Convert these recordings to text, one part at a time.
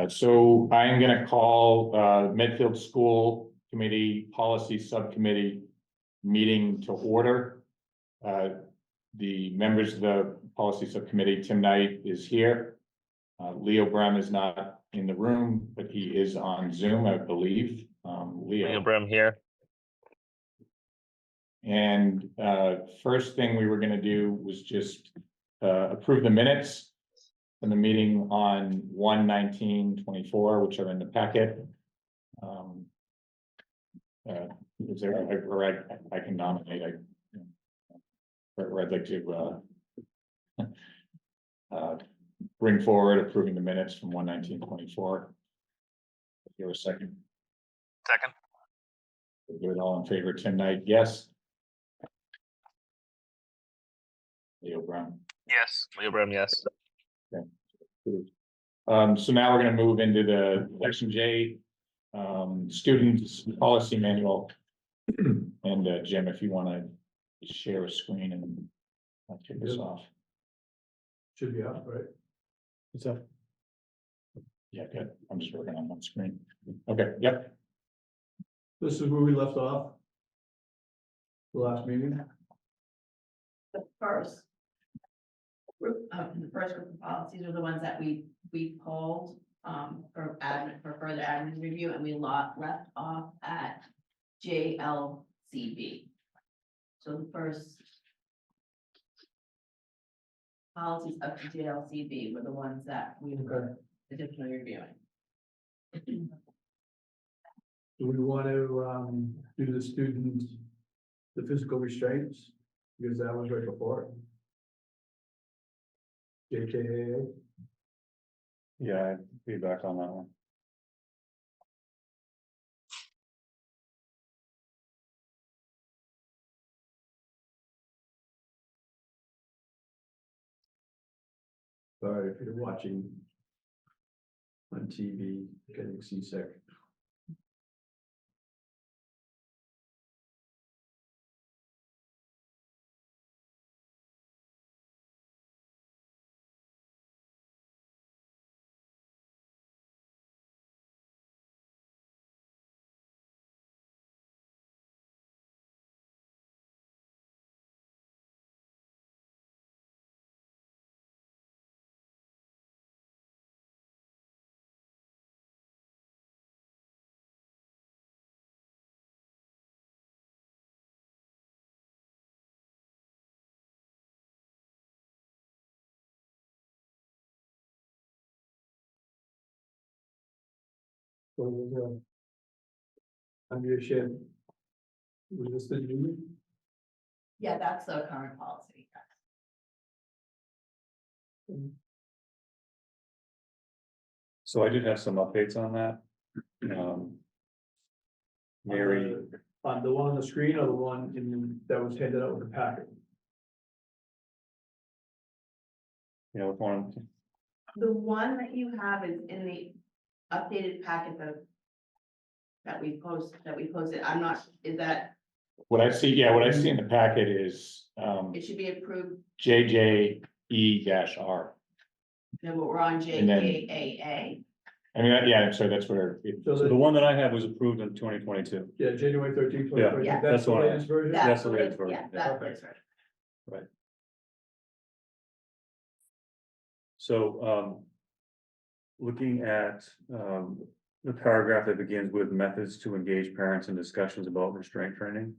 So I am going to call Medfield School Committee Policy Subcommittee meeting to order. The members of the Policy Subcommittee, Tim Knight is here. Leo Brem is not in the room, but he is on Zoom, I believe. Leo Brem here. And first thing we were going to do was just approve the minutes from the meeting on 1/19/24, which are in the packet. Is there, or I can nominate, or I'd like to bring forward approving the minutes from 1/19/24. Give a second. Second. Do it all in favor. Tim Knight, yes. Leo Brown. Yes. Leo Brem, yes. So now we're going to move into the section J, students policy manual. And Jim, if you want to share a screen and I'll take this off. Should be up, right? It's up. Yeah, good. I'm just working on one screen. Okay, yep. This is where we left off. The last meeting. The first group of policies are the ones that we pulled for further admin review, and we left off at JLCB. So the first policies up to JLCB were the ones that we were additionally reviewing. Do we want to do the student, the physical restraints? Because that was right before it. JKAA. Yeah, feedback on that one. Sorry if you're watching on TV, getting seasick. I'm your shit. Was this the new? Yeah, that's the current policy. So I did have some updates on that. Mary, On the one on the screen or the one that was handed out with the packet? you know, one, The one that you have is in the updated packet that we posted. I'm not, is that, what I see, yeah, what I see in the packet is it should be approved, JJE-R. no, but we're on And then- JKAA. I mean, yeah, I'm sorry, that's where. So So the one that I have was approved in 2022. Yeah, January 13th, Yeah, 2022. yeah, That's the that's what I- latest version? That's the latest version, Yeah, yeah. that's the latest version. So looking at the paragraph that begins with methods to engage parents in discussions about restraint training.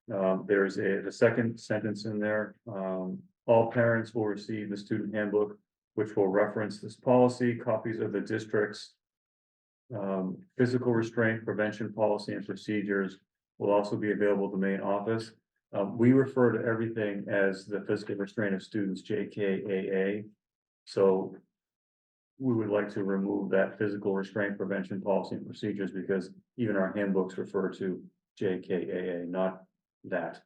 There's the second sentence in there. All parents will receive the student handbook, which will reference this policy, copies of the district's physical restraint prevention policy and procedures will also be available at the main office. We refer to everything as the physical restraint of students, JKAA. So we would like to remove that physical restraint prevention policy and procedures because even our handbooks refer to JKAA, not that.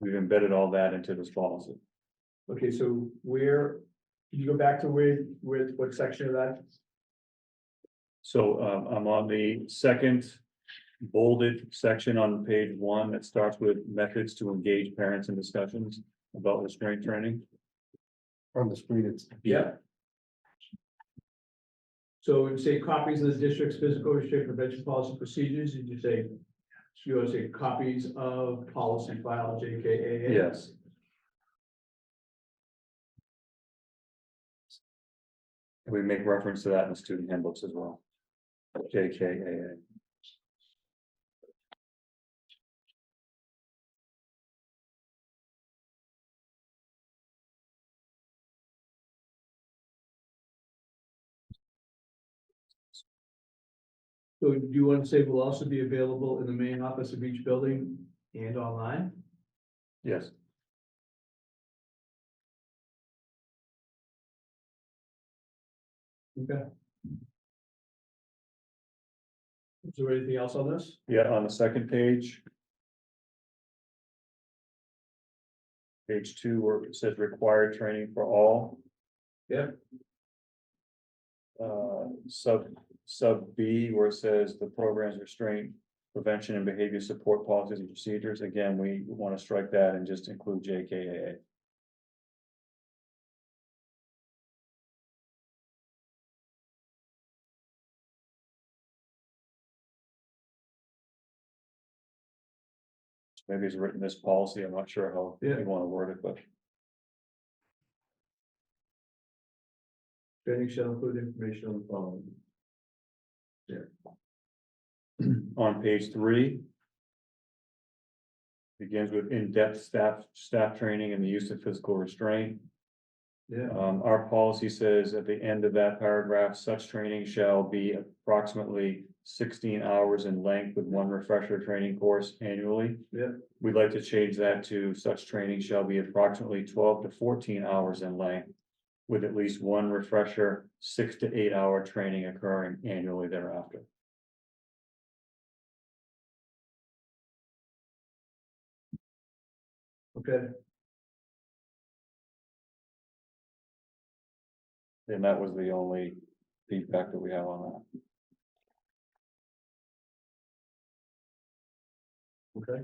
We've embedded all that into this policy. Okay, so where, can you go back to what section of that? So I'm on the second bolded section on page 1 that starts with methods to engage parents in discussions about restraint training. On the screen, it's. Yeah. So we say copies of the district's physical restraint prevention policy procedures, did you say? So you want to say copies of policy file JKAA? Yes. And we make reference to that in the student handbooks as well. JKAA. So do you want to say will also be available in the main office of each building and online? Yes. Okay. Is there anything else on this? Yeah, on the second page. Page 2, where it says required training for all. Yeah. Sub B, where it says the program's restraint, prevention and behavior support policies and procedures, again, we want to strike that and just include JKAA. Maybe it's written this policy, I'm not sure how Yeah. you want to word it, but. Training shall include information on the following. On page 3. Begins with in-depth staff training and the use of physical restraint. Yeah, Our policy says at the end of that paragraph, such training shall be approximately 16 hours in length with one refresher training course annually. Yeah. We'd like to change that to such training shall be approximately 12 to 14 hours in length, with at least one refresher 6 to 8 hour training occurring annually thereafter. okay, And that was the only feedback that we have on that. okay.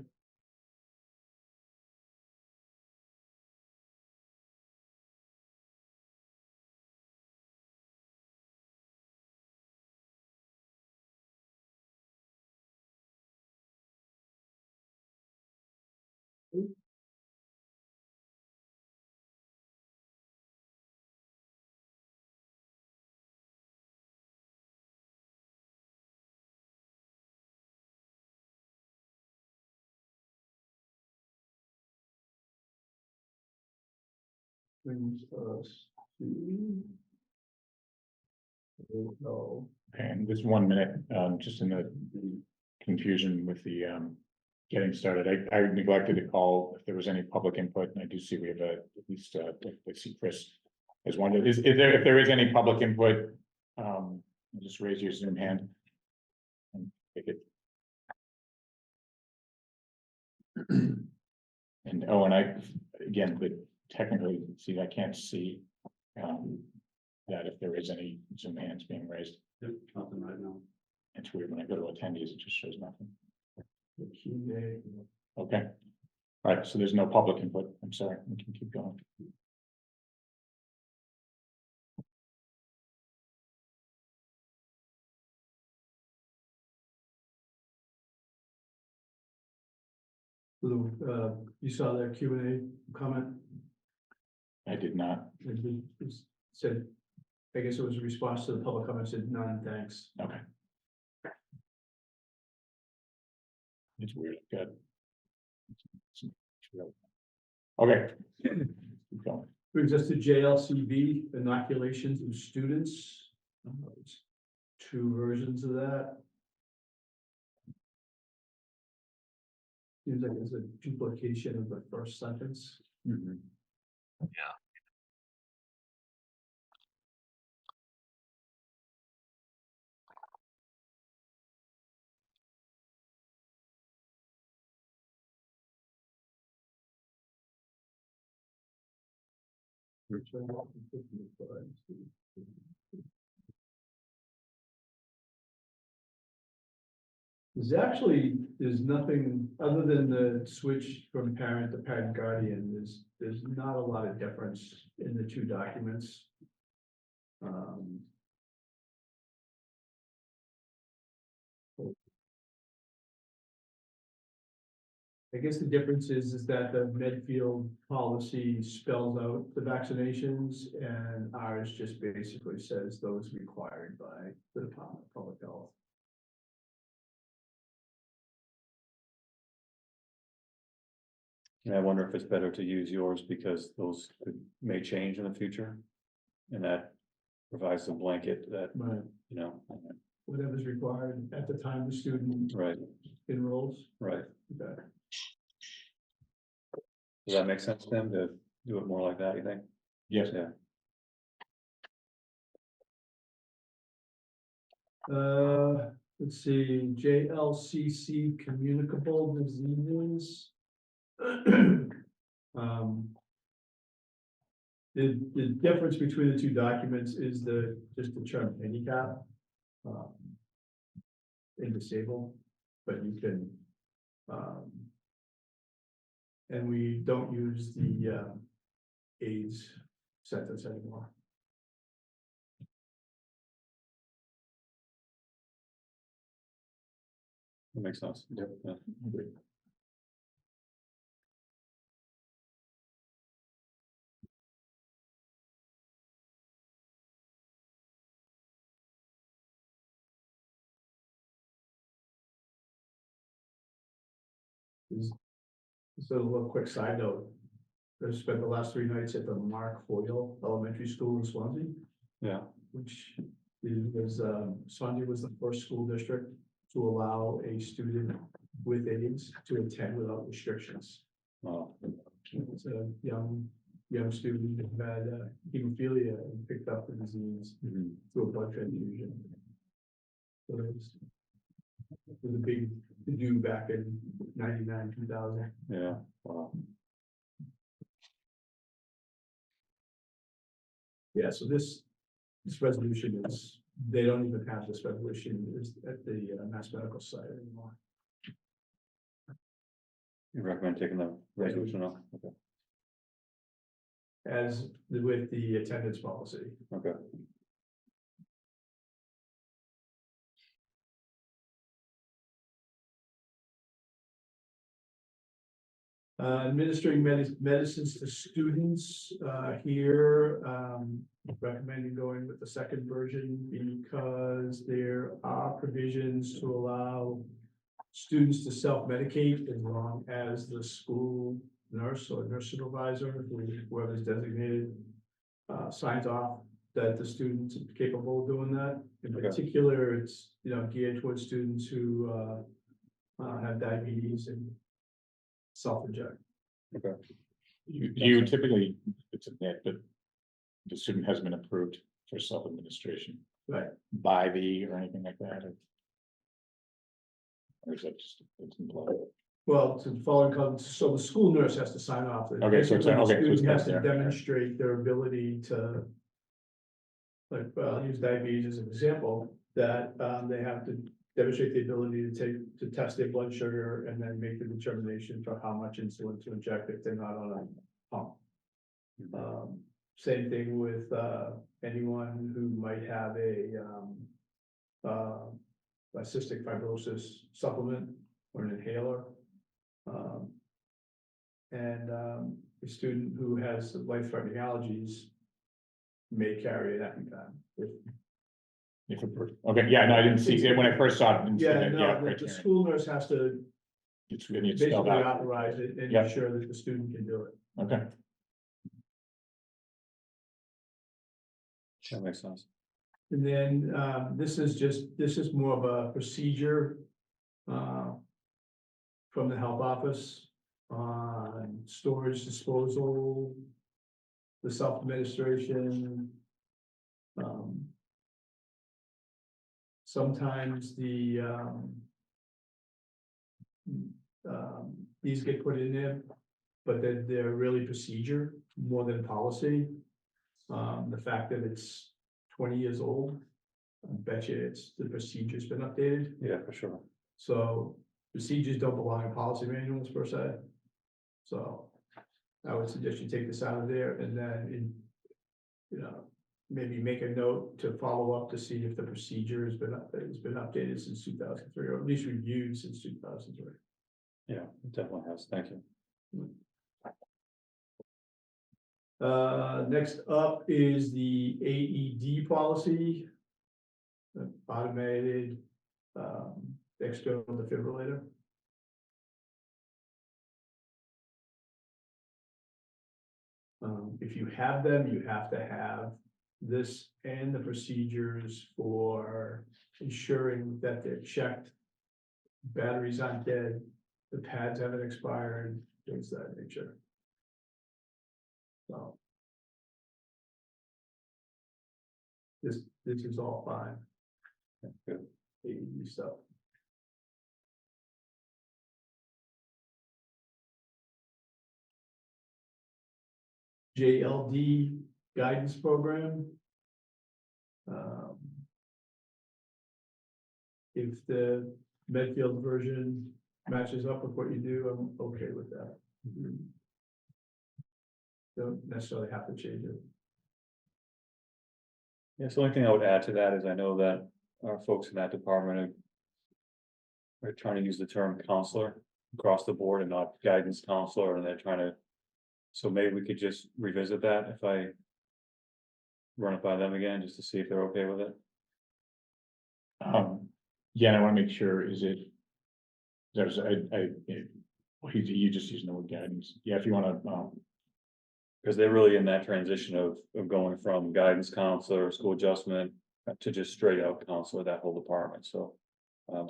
Brings us to. No, And just 1 minute, just in the confusion with the getting started, I neglected to call if there was any public input, and I do see we have at least, I see Chris has wondered, is there, if there is any public input, just raise your Zoom hand. And take it. And, oh, and I, again, but technically, see, I can't see, that if there is any Zoom hands being raised. Nothing right now. It's weird when I go to attendees, it just shows nothing. the key day. Okay. All right, so there's no public input. I'm sorry, we can keep going. You saw that Q and A comment, I did not. it said, I guess it was a response to the public comment, said none, thanks. Okay. It's weird. Good. Okay. Keep going. Brings us to JLCB, inoculations of students. There's 2 versions of that. Seems like it's a duplication of the first sentence. Mhm. Yeah. There's nothing other than the switch from parent to parent guardian, there's not a lot of difference in in the two documents. I guess the difference is that the Medfield policy spells out the vaccinations and ours just basically says those required by the Department of Public Health. And I wonder if it's better to use yours because those may change in the future. And that provides a blanket that, Right. you know, Whatever's required at the time the student right, enrolls. right. Okay. Does that make sense then to do it more like that, you think? Yes. Yeah. Let's see, JLCC communicable diseases. The difference between the two documents is just the term handicap. And disabled, but you can, and we don't use the AIDS sentence anymore. That makes sense. Yep, yeah. So a little quick side note. I spent the last 3 nights at the Mark Hoyle Elementary School in Swansea, Yeah, which was, Swansea was the first school district to allow a student with AIDS to attend without restrictions. It's a young student who had hemophilia and picked up the disease through a blood transfusion. So it was a big to-do back in 99, 2000. yeah, wow. Yeah, so this resolution is, they don't even have this resolution is at the Mass Medical site anymore. You recommend taking the resolution off? Okay, As with the attendance policy. okay. Administering medicines to students, here, recommending going with the second version because there are provisions to allow students to self-medicate as long as the school nurse or nurse supervisor, whoever's designated, signs off that the student's capable of doing that. In Okay. particular, it's, geared towards students who, have diabetes and self-inject. Okay. You typically, it's a net, but the student has been approved for self-administration Right. by the or anything like that. Or is that just, it's implied? Well, to follow, so the school nurse has to sign off. Okay, so it's- Basically, the okay, so it's student has to there. demonstrate their ability to, like, I'll use diabetes as an example, that they have to demonstrate the ability to test their blood sugar and then make the determination for how much insulin to inject if they're not on a pump. Same thing with anyone who might have a cystic fibrosis supplement or an inhaler. And a student who has life-threatening allergies may carry an EpiPen. If approved. Okay, yeah, no, I didn't see it when I first saw it. didn't see Yeah, that, no, the criterion. school nurse has to It's spelled basically out. authorize it and Yeah. ensure that the student can do it. Okay, That makes sense. And then this is more of a procedure from the health office on storage disposal, the self-administration. Sometimes these get put in there, but they're really procedure more than policy. The fact that it's 20 years old, I bet you the procedure's been updated. Yeah, for sure. So procedures don't belong in policy manuals per se. So I would suggest you take this out of there and then you know, maybe make a note to follow up to see if the procedure has been updated since 2003, or at least reviewed since 2003. Yeah, it definitely has, thank you. Next up is the AED policy. Automated, external defibrillator. If you have them, you have to have this and the procedures for ensuring that they're checked. Batteries aren't dead, the pads haven't expired, things of that nature. So. This is all fine. Good. AED stuff. JLD guidance program. If the Medfield version matches up with what you do, I'm okay with that. Don't necessarily have to change it. Yes, the only thing I would add to that is I know that our folks in that department are trying to use the term counselor across the board and not guidance counselor, and they're trying to. So maybe we could just revisit that if I run it by them again, just to see if they're okay with it. Yeah, and I want to make sure, is it? There's, you just using the word guidance. Yeah, if you want to, Because they're really in that transition of going from guidance counselor, school adjustment to just straight out counselor, that whole department, so.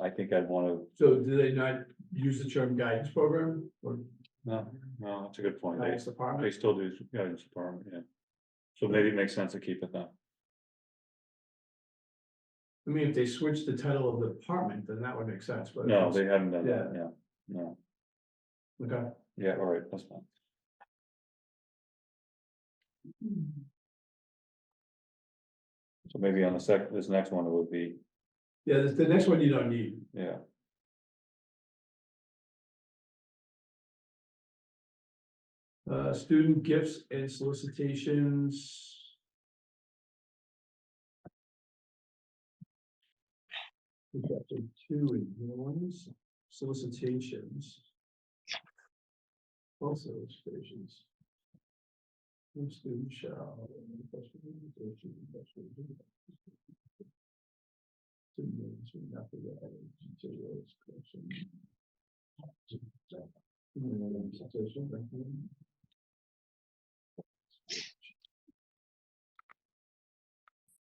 I think I'd want So do they not use the term guidance program or no, that's a good point. guidance They department? still do guidance department, yeah. So maybe it makes sense to keep it that. I mean, if they switch the title of the department, then that would make sense, but. No, they haven't done that, yeah, no, Okay. yeah, all right, that's fine. So maybe on this next one, it would be, Yeah, the next one you don't need. yeah, Student gifts and solicitations. We've got the two in here, ones, solicitations. Also solicitations. No student shall.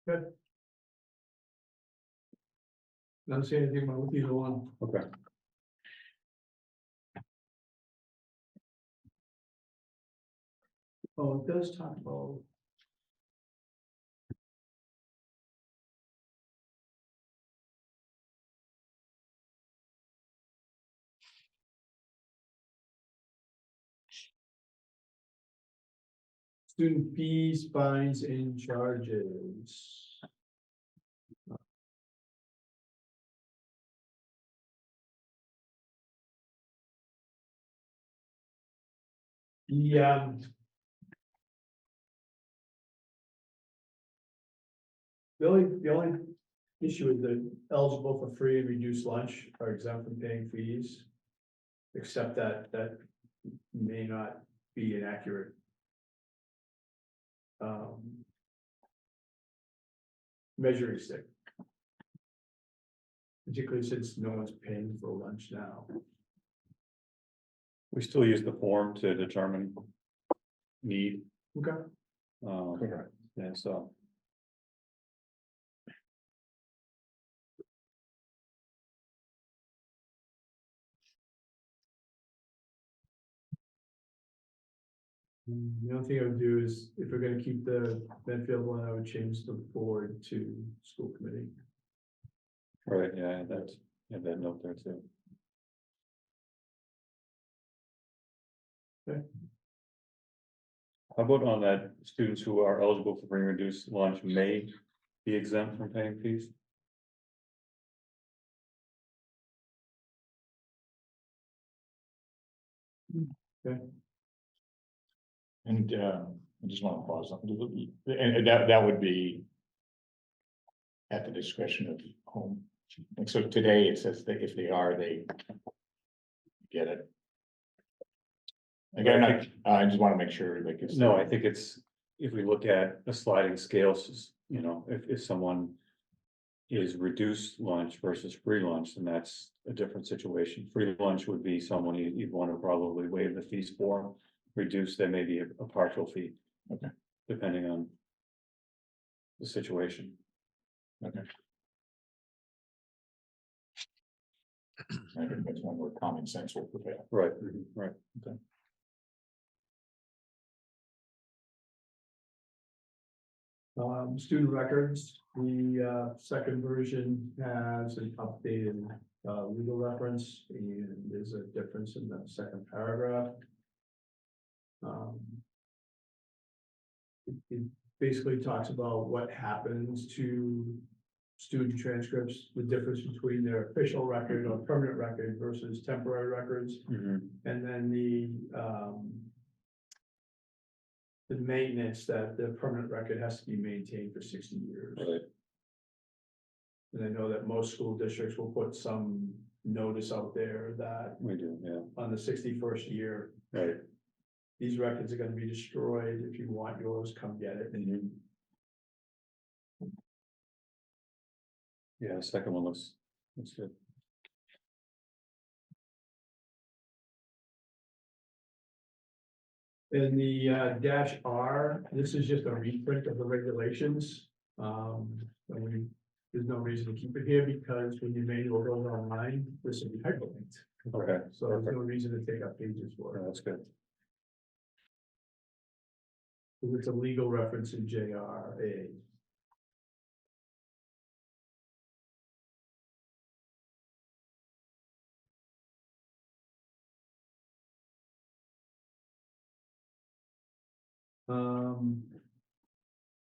Good. Don't say anything about either one. okay. Oh, it does talk about. Student fees, fines, and charges. Yeah. The only issue is that eligible for free and reduced lunch are exempt from paying fees. Except that may not be an accurate. Measuring stick. Particularly since no one's paying for lunch now. We still use the form to determine need, Okay. yeah, so. The only thing I would do is, if we're gonna keep the Medfield one, I would change the board to school committee. Right, yeah, I had that note there too. Okay. How about on that, students who are eligible for free and reduced lunch may be exempt from paying fees? and I just want to pause, and that would be at the discretion of home. And so today it says that if they are, they get it. Again, I just want to make sure, like, it's. No, I think it's, if we look at a sliding scale, you know, if someone is reduced lunch versus free lunch, then that's a different situation. Free lunch would be someone you'd want to probably waive the fees for. Reduced, there may be a partial fee. Okay. Depending on the situation. Okay. I think that's one where common sense will prevail. Right, right. Okay. Student records, the second version has an updated legal reference, and there's a difference in the second paragraph. It basically talks about what happens to student transcripts, the difference between their official record or permanent record versus temporary records, Mhm. and then the maintenance that the permanent record has to be maintained for 60 years. Right. And I know that most school districts will put some notice out there that We do, yeah, on the 61st year, right. these records are gonna be destroyed. If you want yours, come get it. Yeah, the second one looks good. In the dash R, this is just a reprint of the regulations. There's no reason to keep it here because when your manual goes online, this will be hyperlinked. Okay, So there's no reason to take up pages for it. that's good. Because it's a legal reference in JRA.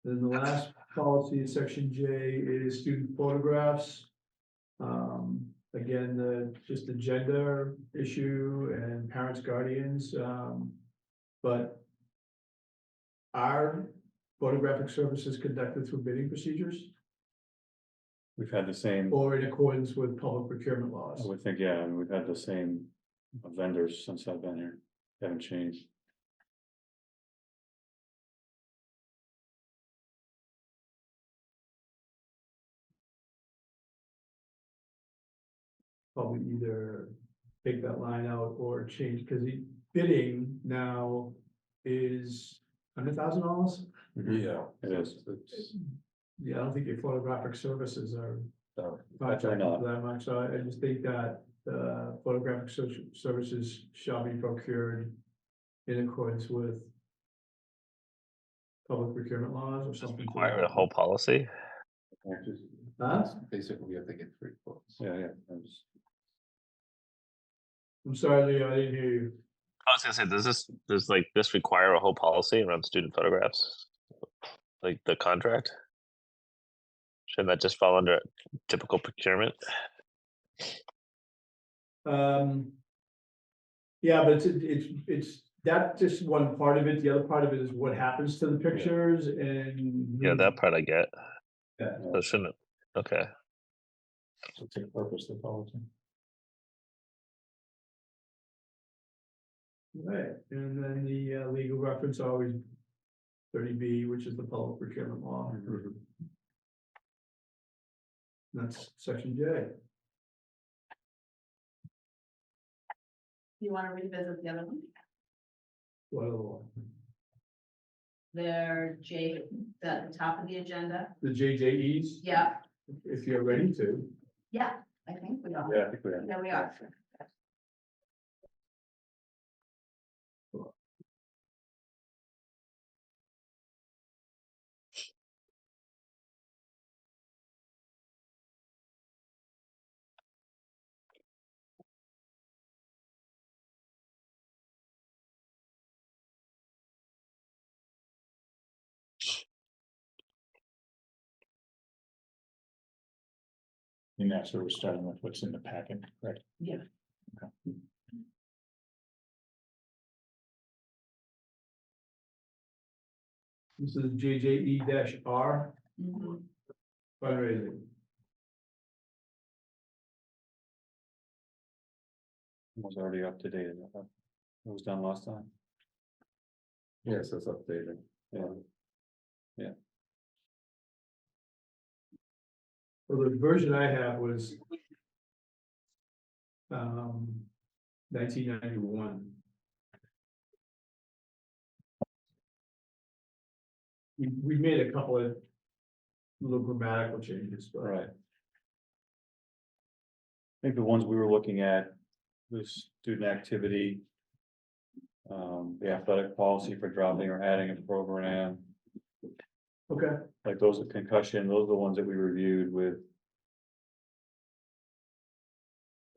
Then the last policy in section J is student photographs. Again, just the gender issue and parents, guardians, but are photographic services conducted through bidding procedures We've had the same, or in accordance with public procurement I laws? would think, yeah, and we've had the same vendors since I've been here, haven't changed. Probably either take that line out or change, because the bidding now is $100,000. Yeah. It is. Yeah, I don't think your photographic services are Definitely contracted not. for that much, so I just think that photographic services shall be procured in accordance with public procurement laws or something. to Require that a whole policy. Huh? Basically, we have to get 3 quotes. Yeah. I'm sorry, Leo, I didn't hear you. I was gonna say, does like this require a whole policy around student photographs? Like the contract? Shouldn't that just fall under typical procurement? Yeah, but it's that's just one part of it. The other part of it is what happens to the pictures and. Yeah, that part I get. Yeah. So shouldn't, okay. So take purpose of the policy. Right, and then the legal reference always 30B, which is the public procurement law. That's section J. You wanna revisit the other one? Well, They're at the top of the agenda. the JJEs, Yeah, if you're ready to. yeah, I think we are. Yeah, I think we are. Yeah, we are. And that's where we're starting with what's in the packet, correct? Yeah. Okay. This is JJE-R Mhm. fundraising. Was already up to date. It was done last time. Yes, it's updated. Yeah. Well, the version I have was 1991. We made a couple of little grammatical changes, but. Right. I think the ones we were looking at was student activity. The athletic policy for dropping or adding a program, Okay, like those are concussion, those are the ones that we reviewed with.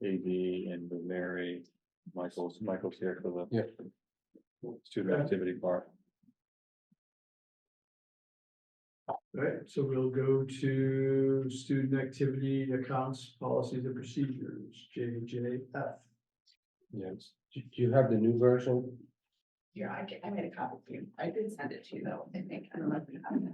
AD and with Mary, Michael's here for the. Student Okay. activity part. right, so we'll go to student activity accounts, policies and procedures, JJF. Yes. Do you have the new version? Here, I made a copy for you. I did send it to you though, I think. I don't know if you have it.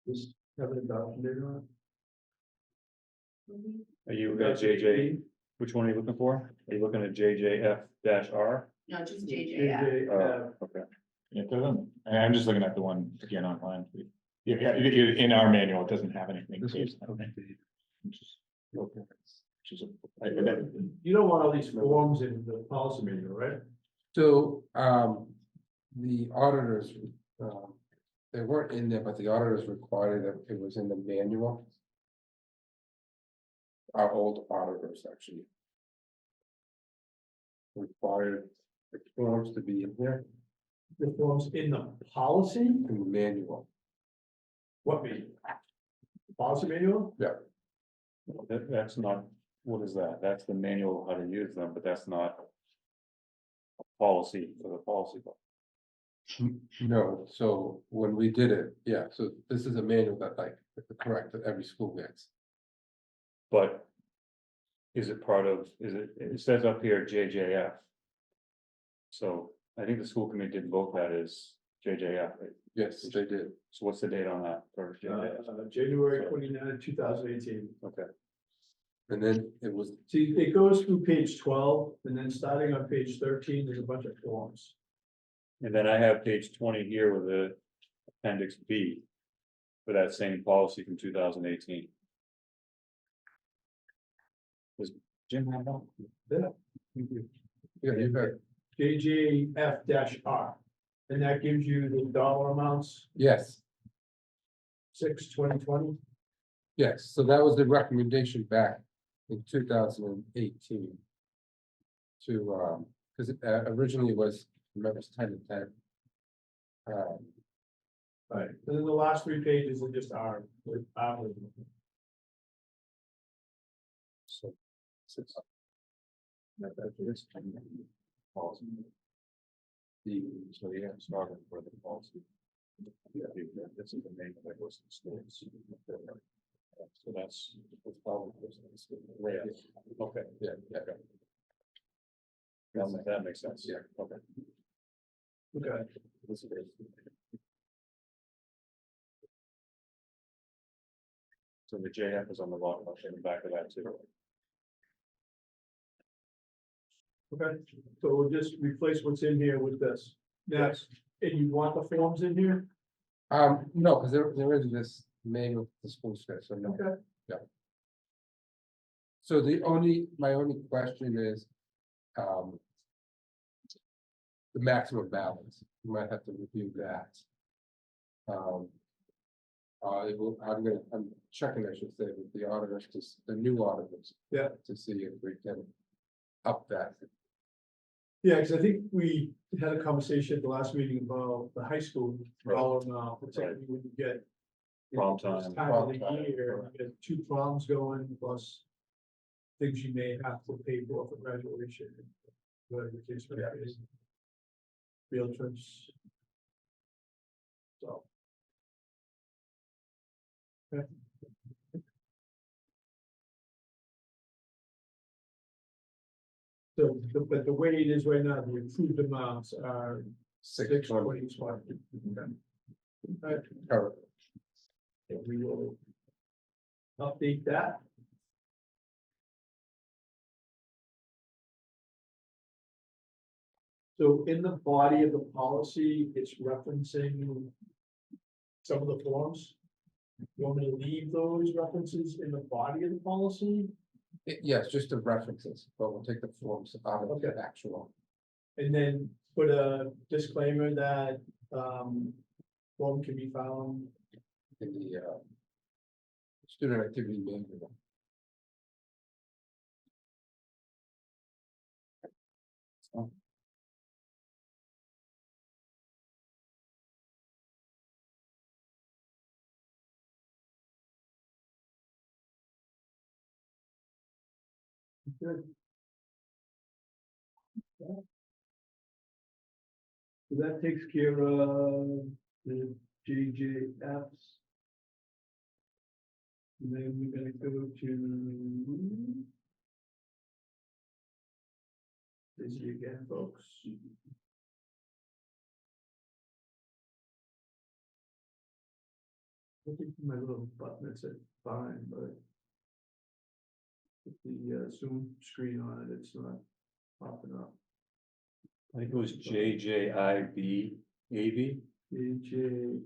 Just have an adoption date on Are you at JJ, which one are you looking for? Are you looking at JJF-R? No, just it. JJF. JJF. Okay. It doesn't, I'm just looking at the one again online. Yeah, in our manual, it doesn't have anything. This was Which is- which is a- You don't want all these forms in the policy manual, right? So, the auditors, they weren't in there, but the auditors required that it was in the manual. Our old auditors actually. Required the forms to be in there The forms in the policy, in the manual. what mean? Policy manual? That's not, what is that? That's the manual how to use them, but that's not. A policy for the policy book. No, so when we did it, yeah, so this is a manual that like, correct, that every school gets. But. Is it part of, it says up here JJF. So I think the school committee did vote that as JJF. Right? Yes, they did. So what's the date on that for JJF? January 29, 2018. Okay, And then it was, See, it goes through page 12, and then starting on page 13, there's a bunch of forms. and then I have page 20 here with the appendix B. For that same policy from 2018. Does Jim have that? yeah, you had, JJF-R. And that gives you the dollar amounts, yes, 6/2020. yes, so that was the recommendation back in 2018. To, because originally it was, remember, it's 10 and 10. Right, and then the last 3 pages are just R with R. So, Policy. So yeah, starting for the policy. Yeah, this is the main that goes to schools. So that's. Okay, yeah, yeah, that makes sense, yeah, okay. Okay, This is. So the JF is on the bottom, in the back of that too. okay, so we'll just replace what's in here with this. Next, and you want the forms in here? no, because there is this manual for the school says, so no. Okay. So my only question is, the maximum balance, you might have to review that. I'm checking, I should say, with the auditors, the new auditors. Yeah. To see if we can up that. Yeah, because I think we had a conversation at the last meeting about the high school dollar amount, particularly when you get. Prom this time. Time of the Prom time, year, you get 2 proms going, plus. Things you may have to pay for graduation. Whatever the case may be. Field trips. So. Okay. So, but the way it is right now, the approved amounts are 620. Okay. Cover. And we will update that. So in the body of the policy, it's referencing some of the forms. You want me to leave those references in the body of the policy? Yes, just the references, but we'll take the forms out of the Okay. actual. And then put a disclaimer that form can be found. In the student activity manual. Good. So that takes care of the JJFs. And then we're gonna go to. Busy again, folks. Looking for my little button that said fine, but. With the Zoom screen on it, it's not popping up. I think it was JJIB, AV. JJIH.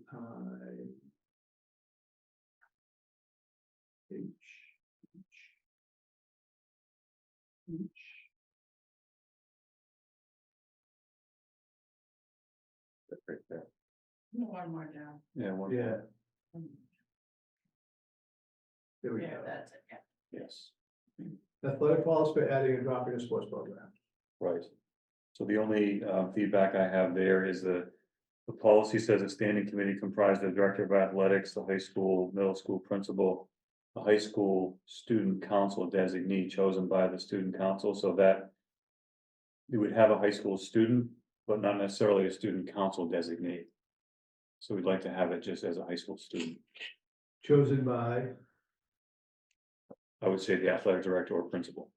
That's right there. One more down. Yeah, one. Yeah, there we Yeah, go. that's it, yeah. Yes, Athletic policy for adding and dropping a sports program. right. So the only feedback I have there is the policy says a standing committee comprised of the director of athletics, the high school, middle school principal, the high school student council designee chosen by the student council, so that you would have a high school student, but not necessarily a student council designee. So we'd like to have it just as a high school student. Chosen by, I would say the athletic director or principal.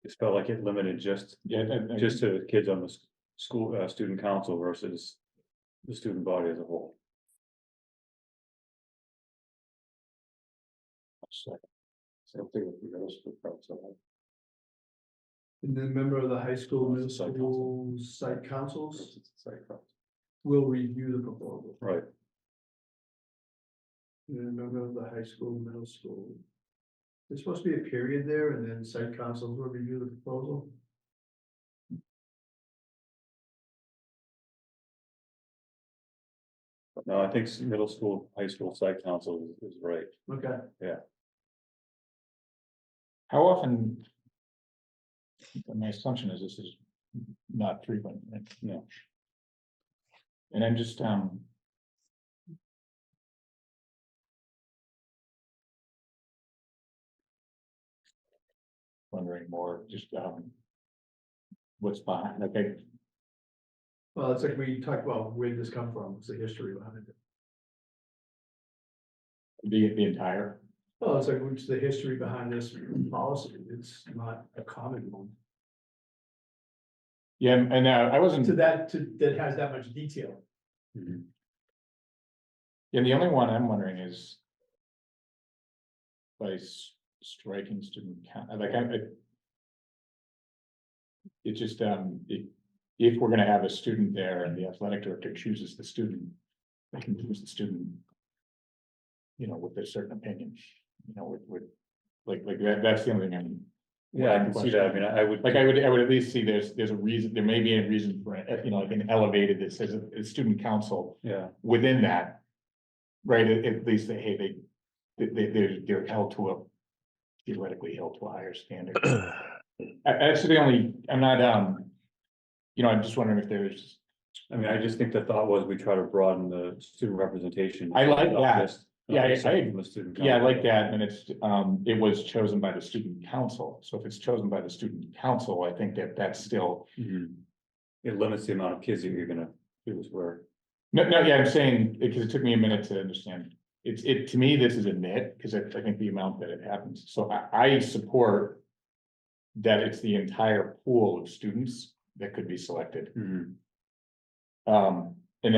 It felt like it limited just Yeah, just to the kids on the school, student council versus the student body as a whole. Same thing with the middle school council. and then member of the high school, middle Site school site councils It's like, will review the proposal. Right, And then member of the high school, middle school. There's supposed to be a period there, and then site councils will review the proposal. no, I think middle school, high school site council is right. Okay, how often? My assumption is this is not frequent, right? No. And I'm just, wondering more, just, what's behind, okay, well, it's like we talked about where did this come from, what's the history behind it. the entire, Well, it's like, what's the history behind this policy? It's not a common one. yeah, and I wasn't, That has that much detail. yeah, the only one I'm wondering is. By striking student count, like, it just, if we're gonna have a student there and the athletic director chooses the student, they can choose the student. you know, with a certain opinion, you know, with, like that's the only thing I'm. Yeah, I can see that. I mean, I would. Like, I would at least see there's a reason, there may be a reason for, you know, like an elevated, that says a student council Yeah, within that. Right, at least they, hey, they're held to a, theoretically held to a higher standard. That's the only, I'm not, you know, I'm just wondering if there's, I mean, I just think the thought was we try to broaden the student representation. I like not that. just- Yeah, not just I- from the student yeah, I council. like that, and it's, it was chosen by the student council, so if it's chosen by the student council, I think that that's still. Mhm. It limits the amount of kids that you're gonna do this where. No, yeah, I'm saying, because it took me a minute to understand. To me, this is a nit, because I think the amount that it happens, so I support. That it's the entire pool of students that could be selected. And I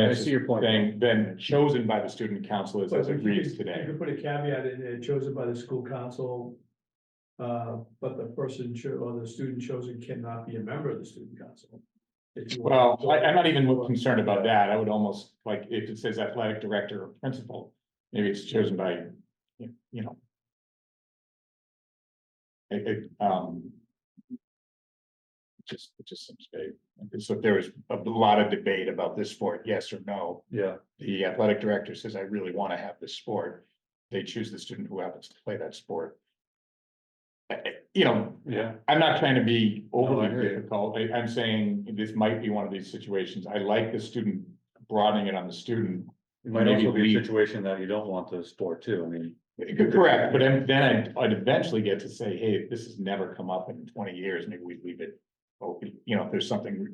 that's see your point. then chosen by the student council as But it you reads could- today. You could put a caveat in there, chosen by the school council. But the person or the student chosen cannot be a member of the student council. If you want- Well, I'm not even concerned about that. I would almost, like, if it says athletic director or principal, maybe it's chosen by, you know. It just seems vague. So if there was a lot of debate about this sport, yes or no, Yeah, the athletic director says, I really want to have this sport. They choose the student who happens to play that sport. You know, yeah, I'm not trying to be No, I overly hear you. difficult. I'm saying this might be one of these situations. I like the student broadening it on the student. it might Maybe also be a leave. situation that you don't want the sport too, I mean. Correct, but then I'd eventually get to say, hey, this has never come up in 20 years. Maybe we leave it open, you know, if there's something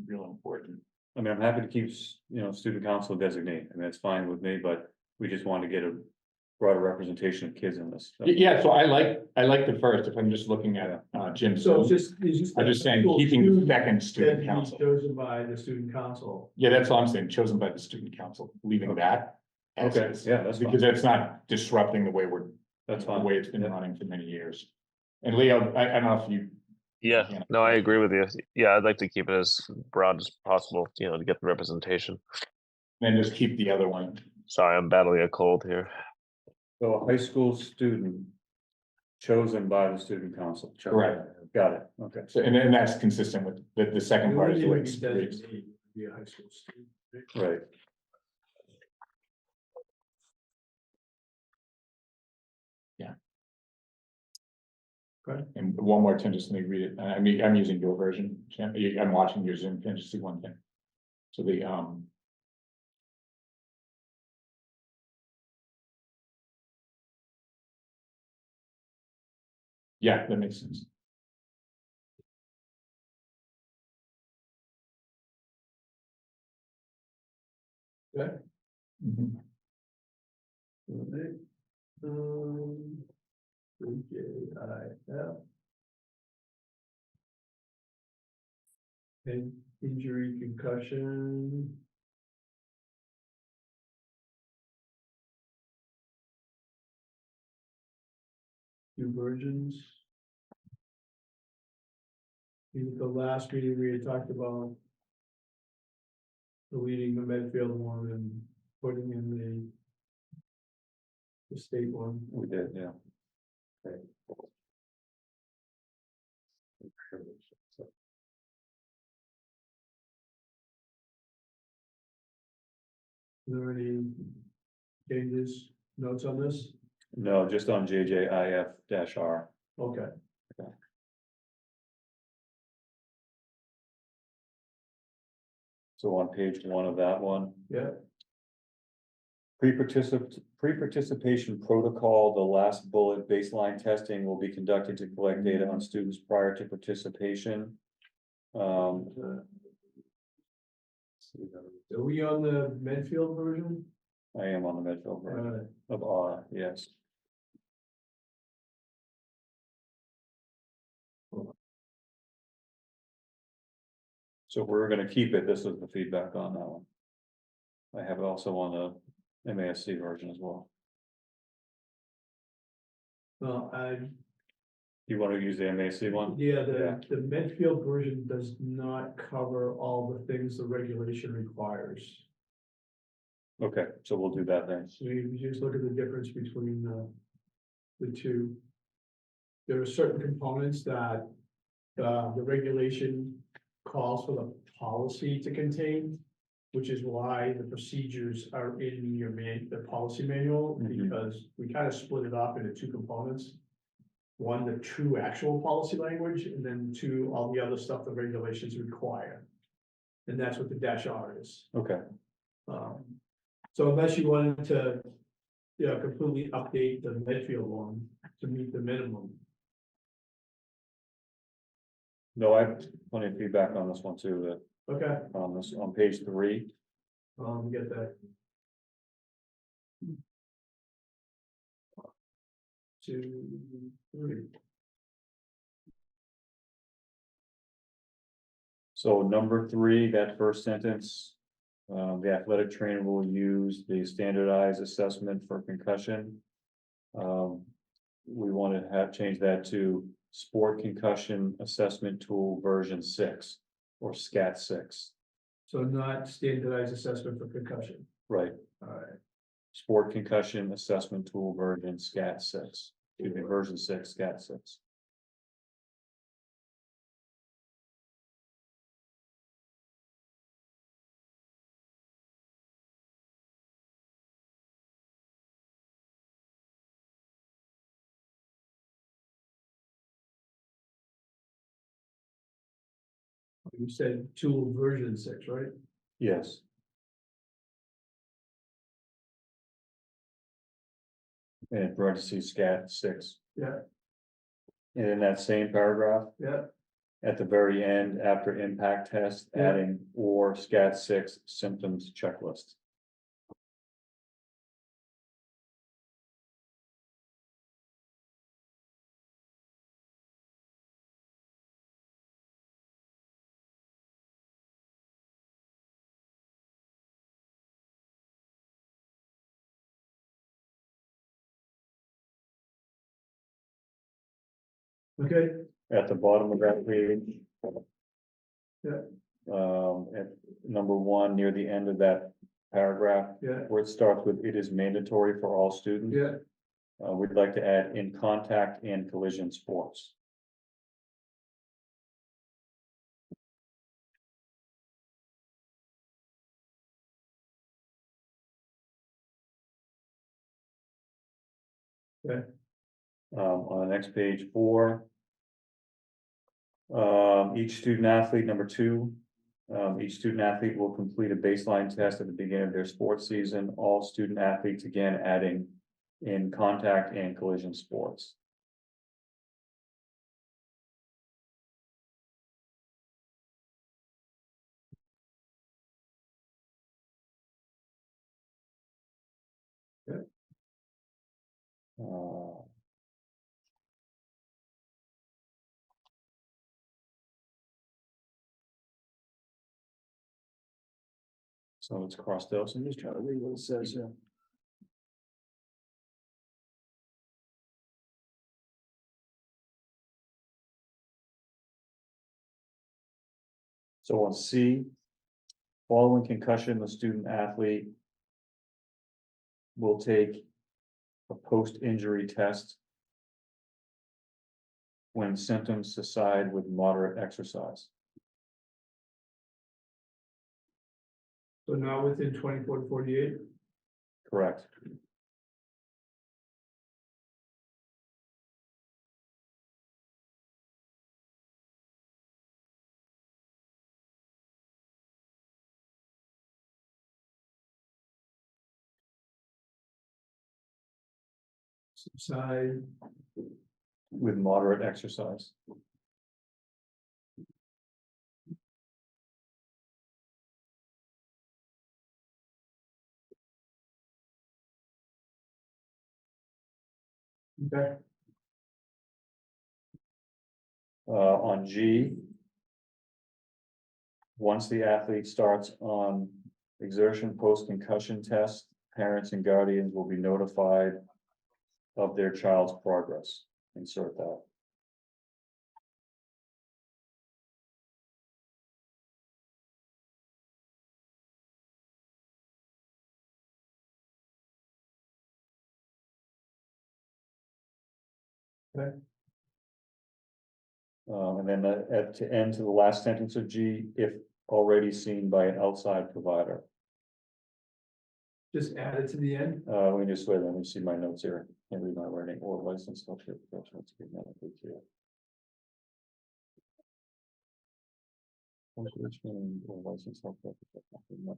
real important. I mean, I'm happy to keep, student council designate, I mean, it's fine with me, but we just want to get a broader representation of kids in this. Yeah, so I like the first, if I'm just looking at Jim's. So it's just. I'm just saying, School keeping the student second student can be council. Chosen by the student council. Yeah, that's all I'm saying, chosen by the student council, leaving that. as Okay, is, yeah, that's fine. Because that's not disrupting the way That's the fine. way it's been Yeah. running for many years. And Leo, I don't know if you, Yeah, Yeah. no, I agree with you. Yeah, I'd like to keep it as broad as possible, to get the representation. then just keep the other one. Sorry, I'm battling a cold here. So a high school student chosen by the student council. Correct. Got it, okay. So, and then that's consistent with the second part is the way it's Be reads. designated to be a high school student. Right. And one more time, just let me read it. I mean, I'm using your version. I'm watching your Zoom, can I just see one thing? So yeah, that makes sense. Okay. Mhm. Alright. JIF. And injury, concussion. Two versions. In the last meeting, we had talked about deleting the Medfield one and putting in the state one. We did, yeah. Is there any changes, notes on this? No, just on JJIF-R. Okay. So on page 1 of that one. Yeah. Pre-participation protocol, the last bullet, baseline testing will be conducted to collect data on students prior to participation. Are we on the Medfield version? I am on the Medfield version Uh, of R, yes. So we're gonna keep it, this is the feedback on that one. I have it also on the MASC version as well. well, You wanna use the MASC one? yeah, Yeah. the Medfield version does not cover all the things the regulation requires. Okay, so we'll do that then. So you just look at the difference between the two. There are certain components that the regulation calls for the policy to contain, which is why the procedures are in your the policy manual, Mhm. because we kind of split it up into two components. One, the true actual policy language, and then two, all the other stuff the regulations require. And that's what the dash R is. Okay, So unless you wanted to, completely update the Medfield one to meet the minimum. no, I have plenty of feedback on this one too, Okay, on page 3. get that. 2, 3. So number 3, that first sentence. The athletic trainer will use the standardized assessment for concussion. We want to change that to sport concussion assessment tool version 6 or SCAT 6, So not standardized assessment for concussion. right? All right. Sport concussion assessment tool version SCAT 6, excuse me, version 6, SCAT 6. You said tool version 6, right? Yes. And parentheses SCAT 6. Yeah. And in that same paragraph, Yeah, at the very end, after impact test, Yeah. adding or SCAT 6 symptoms checklist. okay, At the bottom of that page. Yeah. At number 1, near the end of that paragraph, yeah, where it starts with it is mandatory for all students. yeah, We'd like to add in contact and collision sports. Okay. On the next page 4. Each student athlete, number 2. Each student athlete will complete a baseline test at the beginning of their sports season. All student athletes, again, adding in contact and collision sports. Yeah. So it's crossed out, so I'm just trying to read what it says here. So on C, following concussion, the student athlete will take a post-injury test when symptoms subside with moderate exercise. so now within 24 to 48, Correct. subside, With moderate exercise. okay, On G. Once the athlete starts on exertion post-concussion test, parents and guardians will be notified of their child's progress. Insert that. Okay. And then to end to the last sentence of G, if already seen by an outside provider. Just add it to the end. Let me just wait, let me see my notes here, can't read my writing, or licensed healthcare professionals. Or licensed healthcare professional.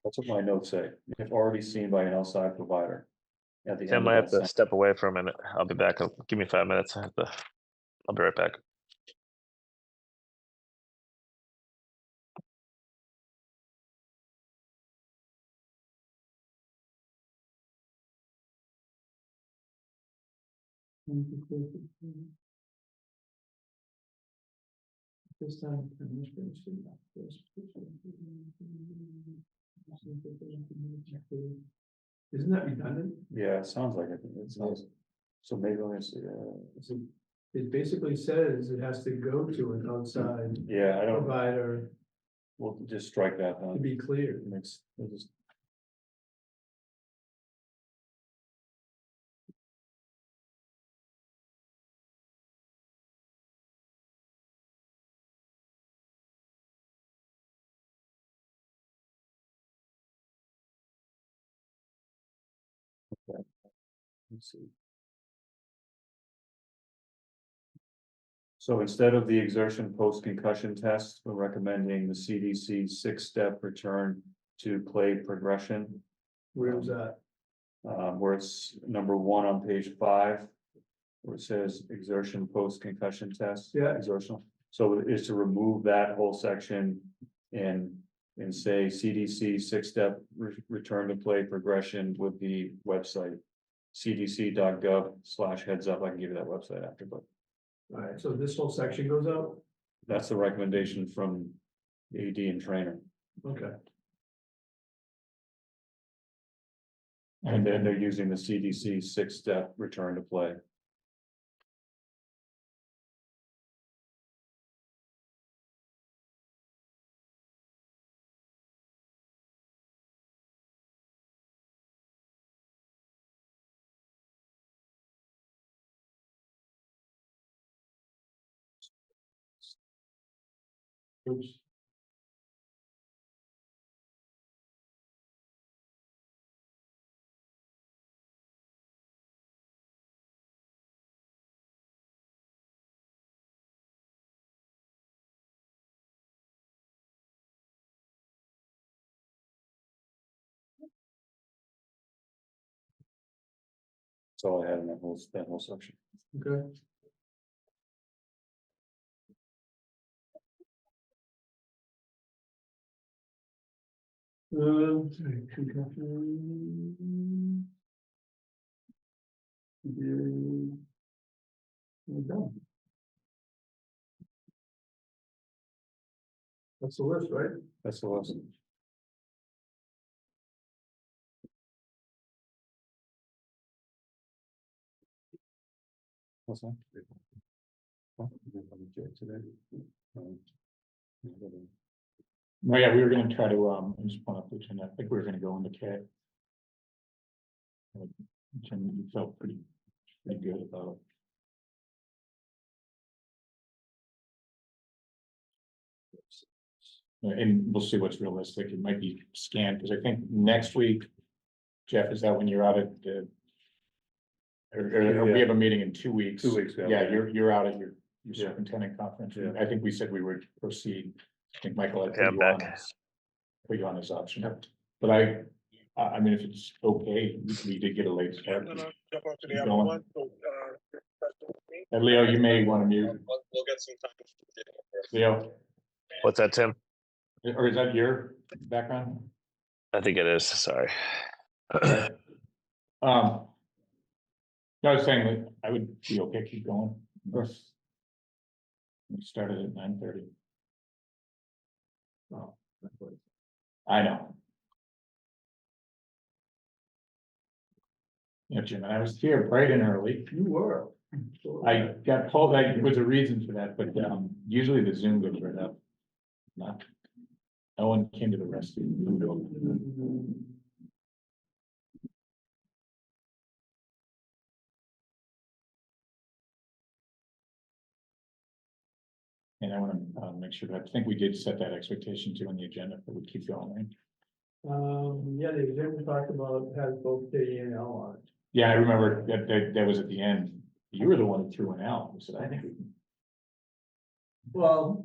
That's what my notes say, if already seen by an outside provider. At the end Tim, of I have that to sentence. step away for a minute. I'll be back. Give me 5 minutes. I'll be right back. This time. Isn't that redundant? Yeah, it sounds like it, it sounds, so maybe let me see, It basically says it has to go to an outside yeah, I don't, provider we'll just strike that, to be clear. makes, it just. Okay. Let's see. So instead of the exertion post-concussion test, we're recommending the CDC 6-step return to play progression. Where's that? Where it's number 1 on page 5, where it says exertion post-concussion test. Yeah. Exertional. So it is to remove that whole section and say CDC 6-step return to play progression with the website. cdc.gov/heads up. I can give you that website after, but All right, so this whole section goes out? that's the recommendation from AD and trainer. Okay. And then they're using the CDC 6-step return to play. Oops. That's all I had in that whole section. Okay. Sorry, concussion. We're done. That's the list, right? That's the lesson. What's that? Oh, today. No, yeah, we were gonna try to, I just want to put in, I think we were gonna go into K. Jim, you felt pretty good about. And we'll see what's realistic. It might be scanned, because I think next week, Jeff, is that when you're out at the? Or we have a meeting in 2 weeks. 2 weeks, yeah. Yeah, you're out at your Yeah. superintendent conference. Yeah. I think we said we would proceed. I think Michael had Yeah, I'm back. put you on his option, but I mean, if it's okay, we did get a late start. Keep going. And Leo, you may want to mute. We'll get some time. Leo, What's that, Tim? or is that your background? I think it is. Sorry. No, I was saying that I would be okay, keep going. First. We started at 9:30. Oh, I know. Yeah, Jim, and I was here bright and early. you were. I got told that there was a reason for that, but usually the Zoom goes right up. Not. No one came to the rescue. And I want to make sure that, I think we did set that expectation too on the agenda, but we keep going, right? Yeah, they didn't talk about has both K and L on it. Yeah, I remember that was at the end. You were the one who threw an out. I said, I think we can. Well.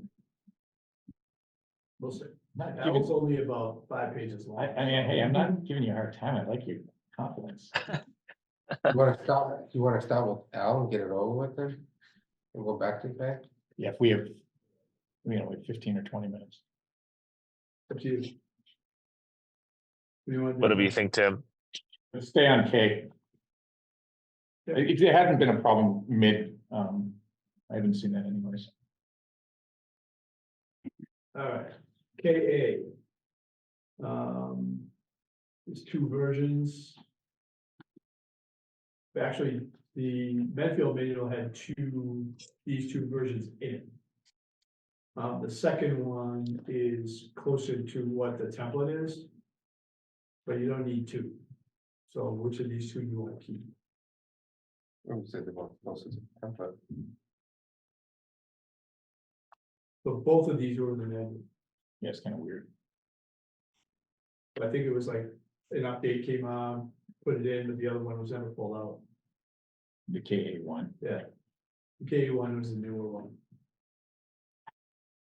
We'll see. Not That giving, was only about 5 pages long. I mean, hey, I'm not giving you a hard time. I like your confidence. You wanna start with Al and get it over with then? And go back to that? Yeah, if we have, like 15 or 20 minutes. Up to you. You want to What do you think, Tim? Let's stay on K. Yeah. It hasn't been a problem mid, I haven't seen that anyways. All right, KA. There's 2 versions. Actually, the Medfield manual had these two versions in it. The second one is closer to what the template is. But you don't need 2. So which of these 2 you want to keep? I would say the most closest template. So both of these were in the manual. Yeah, it's kind of weird. I think it was like an update came on, put it in, but the other one was never pulled out. The KA1. Yeah. The KA one was the newer one.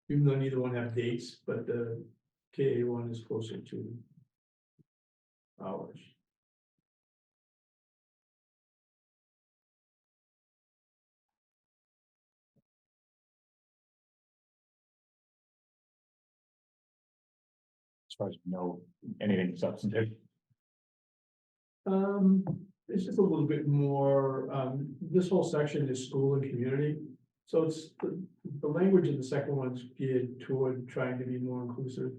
Even though neither one have dates, but the KA one is closer to ours. As far as anything substantive. It's just a little bit more, this whole section is school and community. So it's the language in the second one's geared toward trying to be more inclusive.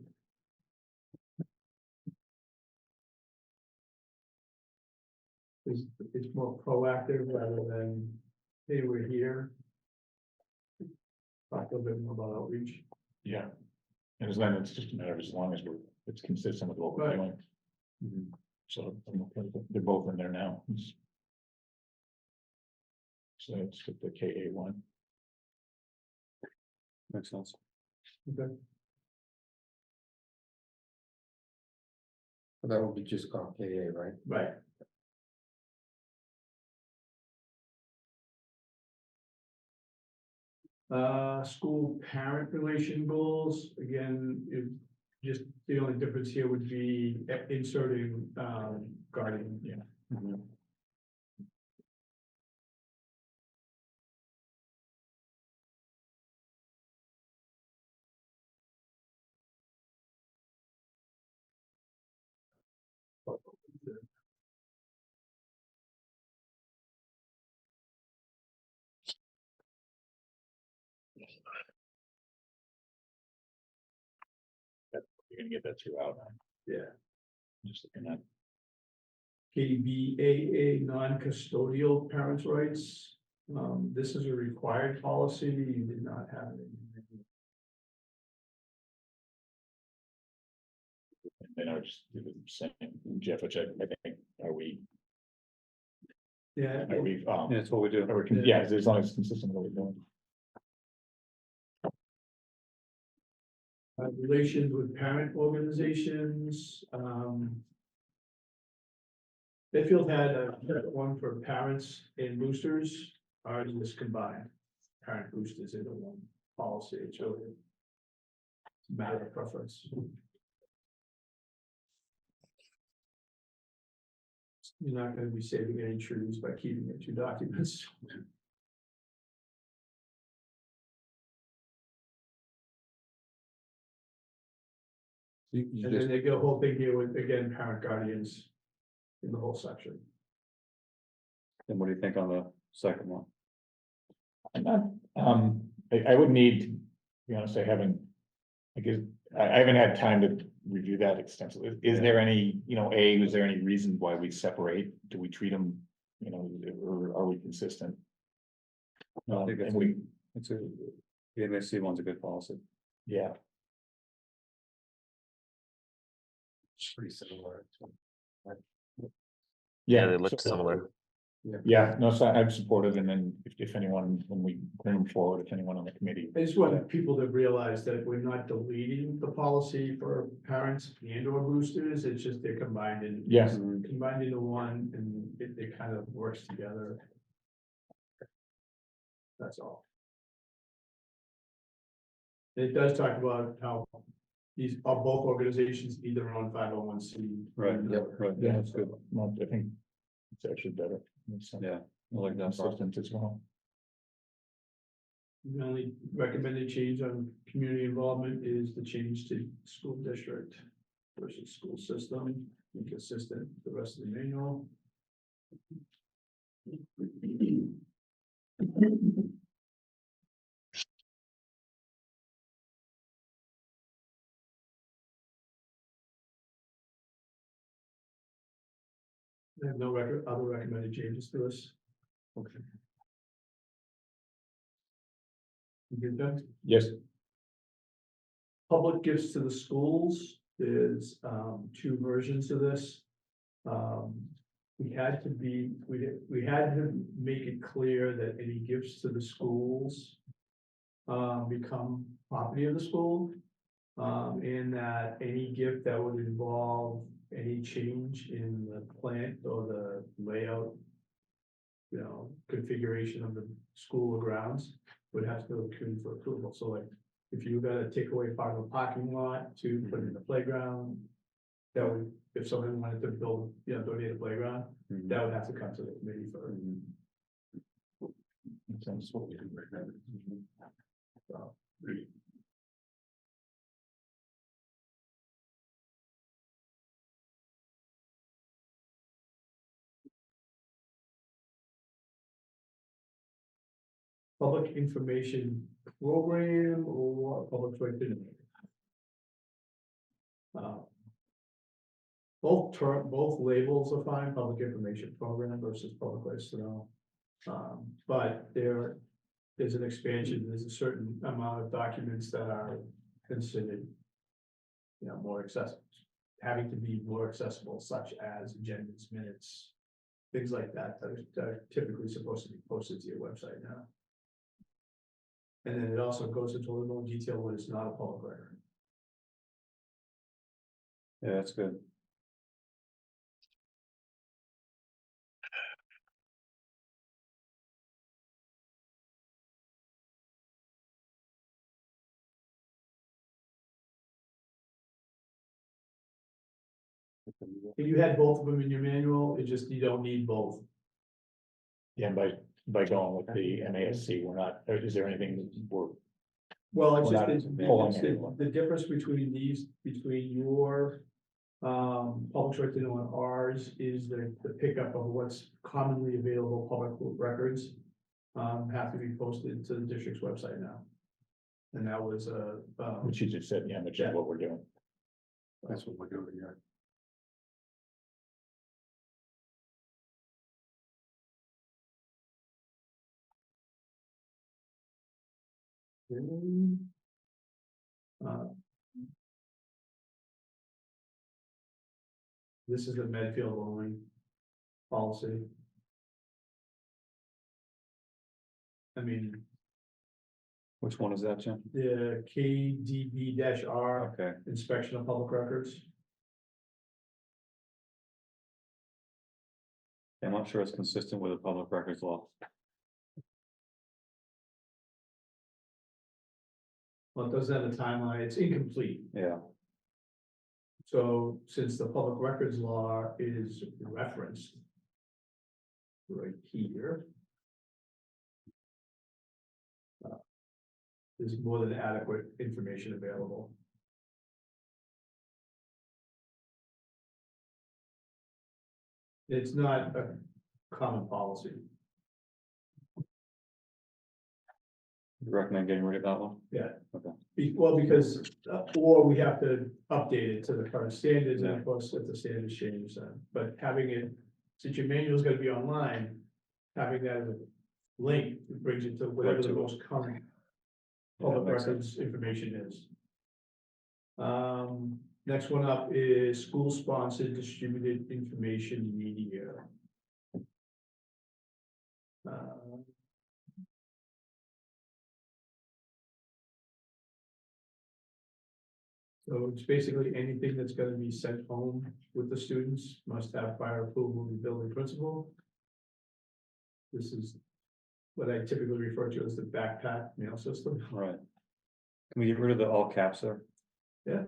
It's more proactive rather than, hey, we're here. Talk a little bit more about outreach. Yeah. And it's just a matter of as long as it's consistent with what we're Right. doing. So I'm okay with it. They're both in there now. So it's the KA1. Makes sense. Okay. So that would be just called KA, right? Right. School parent relation goals, again, just the only difference here would be inserting, guardian. Yeah. You're gonna get that throughout. Yeah. Just looking at. KBAA, non-custodial parents' rights. This is a required policy, you did not have it. And then I would just do the same, Jeff, which I think, are we, Yeah, Yeah, that's what we do. yeah, as long as it's consistent with what we're doing. relations with parent organizations, Medfield had one for parents and boosters, ours is combined. Parent boosters into one policy, it's really a matter of preference. You're not gonna be saving any trees by keeping it 2 documents. You And just, then they go whole thing here with, again, parent guardians in the whole section. And what do you think on the second one? I'm not, I would need, to be honest, I guess, I haven't had time to review that extensively. Is there any, is there any reason why we separate? Do we treat them, or are we consistent? No, I think And it's a, the MSC one's a good policy. yeah, It's pretty similar. Yeah, they look so- similar. Yeah, no, so I've supported, and then if anyone, when we bring them forward, if anyone on the committee. I just want people to realize that we're not deleting the policy for parents and or boosters, it's just they're combined in. Yes. Combined into one, and it kind of works together. That's all. It does talk about how these are both organizations either on 501c. Right, Yep. right, Yeah, that's good, No, I think it's actually better. It's yeah, I like that. part. consistent as well. The only recommended change on community involvement is the change to school district versus school system, be consistent with the rest of the manual. I have no other recommended changes to this. Okay. You good, Doug? Yes, Public gifts to the schools, there's two versions of this. We had to make it clear that any gifts to the schools become property of the school. And that any gift that would involve any change in the plant or the layout, configuration of the school or grounds would have to go to for approval. So like, if you gotta take away part of a parking lot to put in the playground, that would, if someone wanted to build, donate a playground, Mhm. that would have to come to the committee for. Mhm. that's what we do right now. So, Public information program or public right to know. Both labels are fine, public information program versus public rights to know. But there's an expansion, there's a certain amount of documents that are considered, more accessible, having to be more accessible, such as agendas, minutes, things like that, that are typically supposed to be posted to your website now. And then it also goes into a little more detail when it's not a public record. Yeah, that's good. If you had both of them in your manual, it just, you don't need both. Yeah, by going with the MASC, we're not, is there anything that we're, Well, it's We're just, not pulling it's anyone. the difference between your public right to know and ours is the pickup of what's commonly available public records have to be posted to the district's website now. And that was which you just said, which is what we're doing. That's what we're doing here. uh, this is the Medfield only policy. I mean, Which one is that, Jim? the KDB-R Okay, inspection of public records. I'm not sure it's consistent with the public records law. Well, it doesn't have a timeline, it's incomplete. Yeah, So since the public records law is referenced right here, there's more than adequate information available. It's not a common policy. you recommend getting rid of that one? Well, because, or we have to update it to the current standards, and Yeah. of course, if the standards change, but having it, since your manual is gonna be online, having that as a link, it brings it to whatever Right the to it. most current Yeah, that public makes records information is. Next one up is school-sponsored distributed information media. So it's basically anything that's gonna be sent home with the students must have prior approval of the building principal. This is what I typically refer to as the backpack mail system. Right. Can we get rid of the all caps there? Yeah.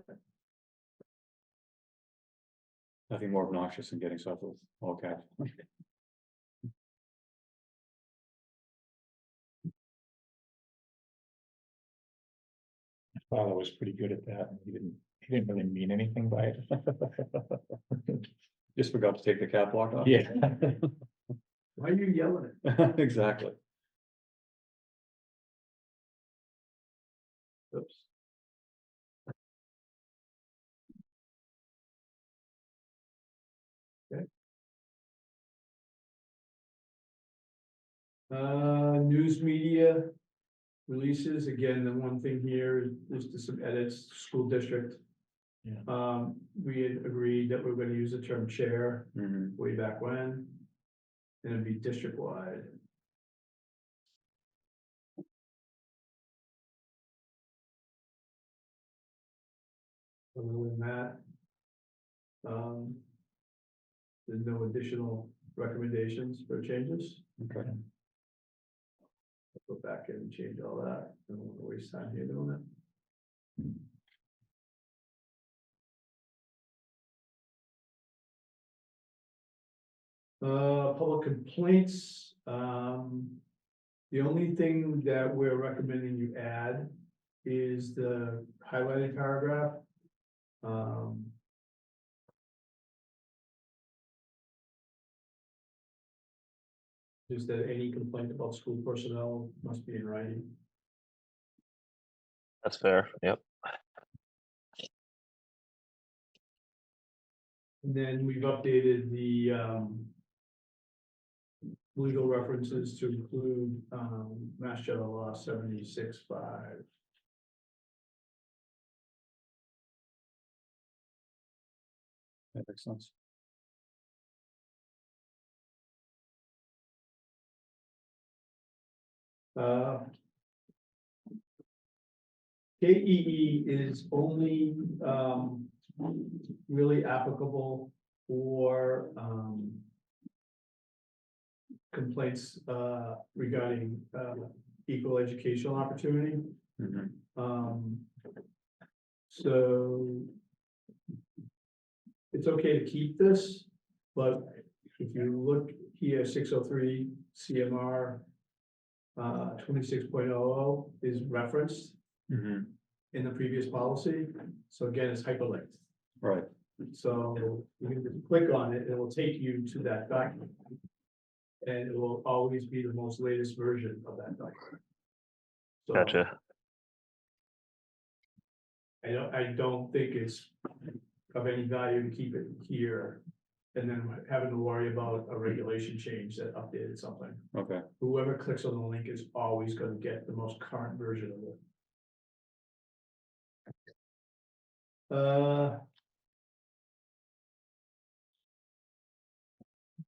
Nothing more obnoxious than getting stuff with all caps. My father was pretty good at that. He didn't really mean anything by it. Just forgot to take the cap lock off. Yeah. Why are you yelling at me? Exactly. Oops. Okay. News media releases, again, the one thing here is just some edits, school district. Yeah. We had agreed that we're gonna use the term chair Mhm. way back when. And it'd be district wide. Other than that. There's no additional recommendations for changes. Okay. Go back in and change all that. I don't want to waste time here doing it. Public complaints, the only thing that we're recommending you add is the highlighted paragraph. Just that any complaint about school personnel must be in writing. That's fair. Yep. And then we've updated the legal references to include Mass General Law 76(5). That makes sense. KEE is only really applicable for complaints regarding equal educational opportunity. Mhm. So it's okay to keep this, but if you look here, 603 CMR 26.00 is referenced Mhm. in the previous policy. So again, it's hyperlinked. Right. So you can just click on it, and it will take you to that document. And it will always be the most latest version of that document. So Gotcha. I don't think it's of any value to keep it here. And then having to worry about a regulation change that updated something. Okay. Whoever clicks on the link is always gonna get the most current version of it.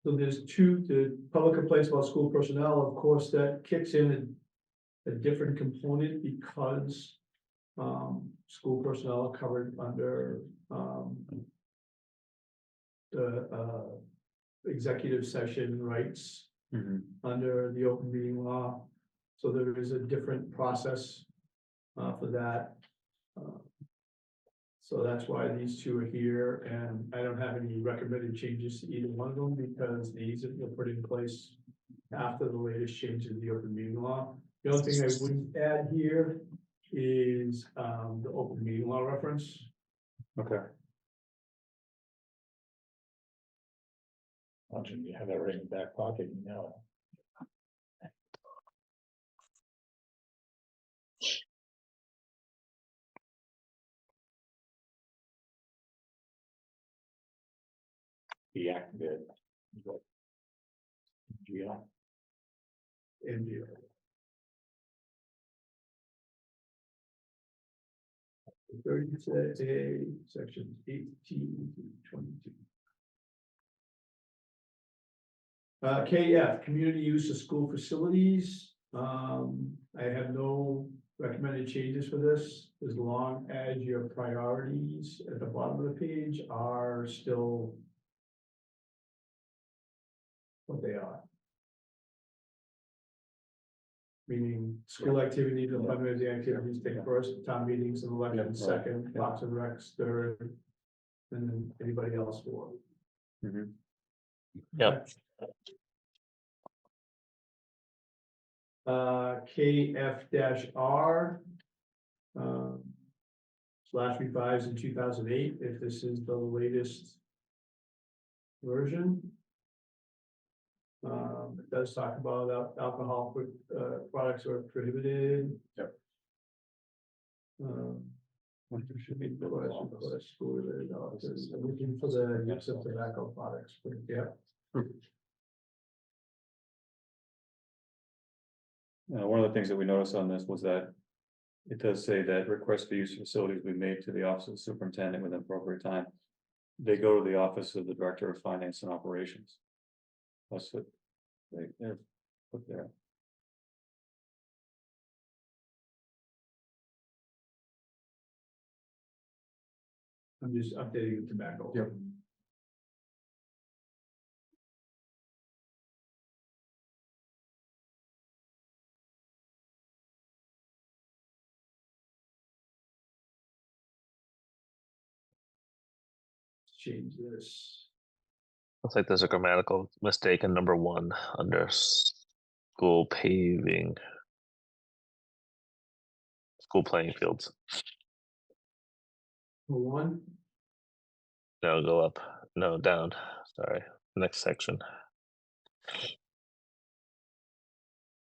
So there's the public complaints about school personnel, of course, that kicks in a different component because school personnel are covered under the executive session rights Mhm. under the open meeting law. So there is a different process for that. So that's why these two are here, and I don't have any recommended changes to either one of them, because these were put in place after the latest changes in the open meeting law. The only thing I wouldn't add here is the open meeting law reference. Okay. Imagine you have that right in the back pocket, you know. Deactivated. Yeah. And 36A, sections 18 to 22. KF, community use of school facilities. I have no recommended changes for this, as long as your priorities at the bottom of the page are still what they are. Meaning school activities and fundraising activities take first, town meetings and elections second, Parks and Recs third, and then anybody else fourth. Mhm. Yep. KF-R. Slash revised in 2008, if this is the latest version. It does talk about alcohol products are prohibited. Yep. What should be the school related officers, looking for the use of tobacco products, but yeah. One of the things that we noticed on this was that it does say that requests for use of facilities be made to the office of the superintendent within appropriate time. They go to the office of the director of finance and operations. That's what they're put there. I'm just updating the tobacco. Yep. Change this. Looks like there's a grammatical mistake in number 1 under school paving. School playing fields. One. No, go up. No, down. Sorry. Next section.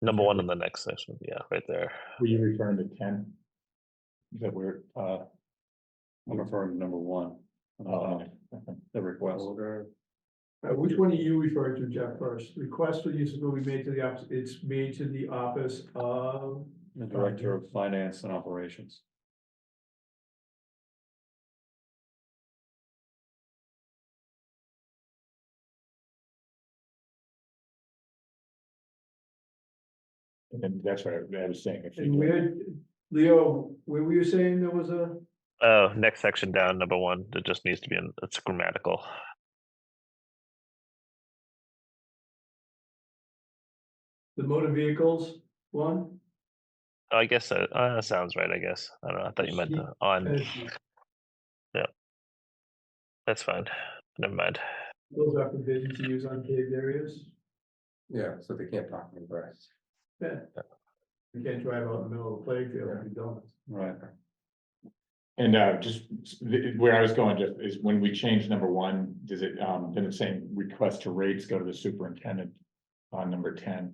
Number 1 in the next section. Yeah, right there. Were you referring to 10? That we're, I'm referring to number 1. okay. The request. Which one are you referring to, Jeff, first? Request for use will be made to the office, it's made to the office of. The director of finance and operations. And that's what I was saying. If And you, where, Leo, where were you saying there was a? Oh, next section down, number 1. It just needs to be in. It's grammatical. The motor vehicles one? Oh, I guess that sounds right. I guess I don't know. I thought you meant the on. Yeah, that's fine. Never mind. Those are forbidden to use on paved areas. Yeah, so they can't park in the grass. Yeah. You can't drive out in the middle of the playing field and you don't. Right. and just where I was going, Jeff, is when we change number 1, does it, then it's saying request to rates go to the superintendent on number 10.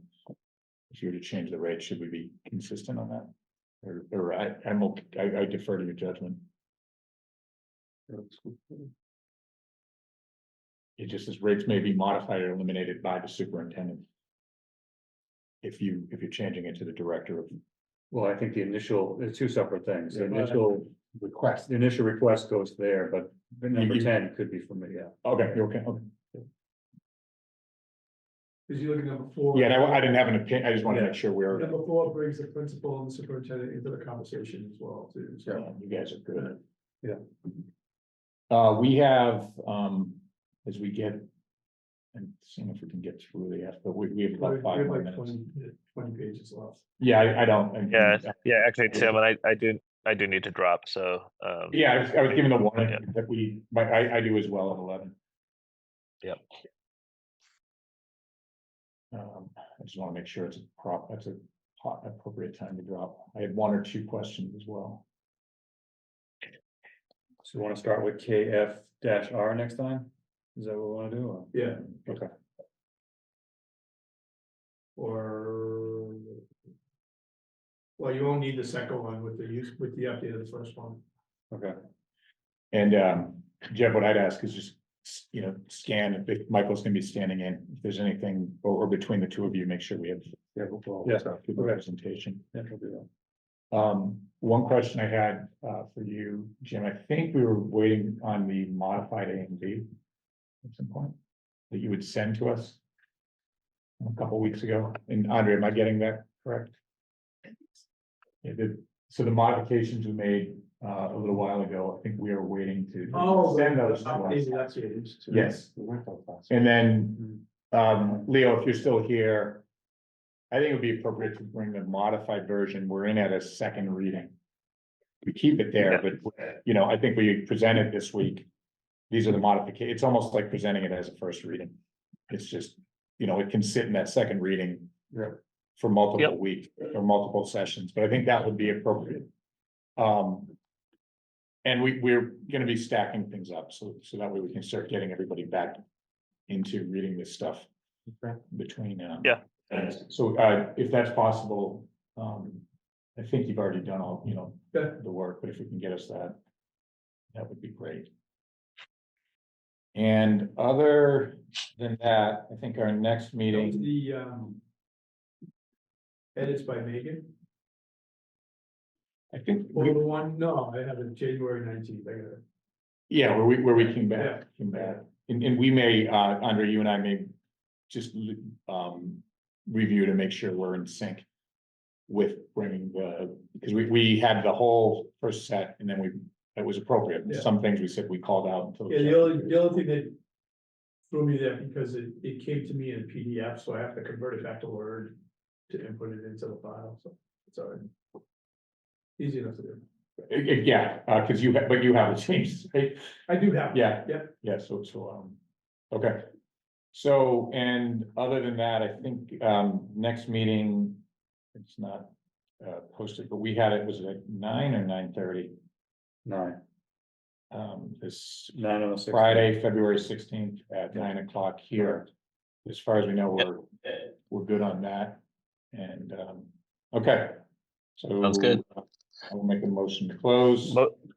If you were to change the rate, should we be consistent on that? Or I defer to your judgment. It just says rates may be modified or eliminated by the superintendent. If you're changing it to the director of, Well, I think they're 2 separate things. The initial Request. request goes there, but the number 10 could be from me, yeah. okay, okay. Because you're looking at number 4. Yeah, and I didn't have an opinion, I just want to make sure we're, Number 4 brings the principal and the superintendent into the conversation as well, too. So. you guys are good. Yeah. We have, as we get, and seeing if we can get through the, but we have about 5 more minutes. 20 pages left. Yeah, I don't. Yeah. Actually, Tim, and I do need to drop. So. Yeah, I was given the warning Yeah. that I do as well at 11. Yep. I just want to make sure it's that's a appropriate time to drop. I had 1 or 2 questions as well. So you want to start with KF-R next time? Is that what we want to do? Or- Yeah. Okay. Or. Well, you won't need the second one with the update of the first one. Okay. And Jeff, what I'd ask is just, scan, if Michael's gonna be standing in, if there's anything, or between the 2 of you, make sure we have. Yeah. Good representation. Yeah, we'll do that. One question I had, for you, Jim, I think we were waiting on the modified A and B at some point that you would send to us a couple weeks ago. And Andre, am I getting that correct? Yeah, so the modifications we made, a little while ago, I think we are waiting to send those to us. Yes, and then, Leo, if you're still here, I think it would be appropriate to bring the modified version. We're in at a second reading. We keep it there, but, you know, I think we present it this week. These are the modifications. It's almost like presenting it as a first reading. It's just, you know, it can sit in that second reading for multiple weeks or multiple sessions, but I think that would be appropriate. And we're gonna be stacking things up, so that way we can start getting everybody back into reading this stuff between. So, if that's possible, I think you've already done all, you know, the work, but if you can get us that, that would be great. And other than that, I think our next meeting, The edits by Megan, I think, or the one, no, I have it January 19th, I got it. yeah, where we came back, and we may, Andre, you and I may just, review to make sure we're in sync with bringing because we had the whole first set, and then it was appropriate. Yeah. Some things we said we called out until. Yeah, the only thing that threw me there, because it came to me in a PDF, so I have to convert it back to Word to input it into the file, so it's all right. Easy enough to do. Yeah, because you have the changes, right? I do have. Yeah. Yep. Yeah, okay. So, and other than that, I think, next meeting, it's not, posted, but we had it, was it like 9 or 9:30? 9. This 9:06. Friday, February 16th at 9 o'clock here. As far as we know, we're good on that. And, okay. So. Sounds good. I'll make a motion to close.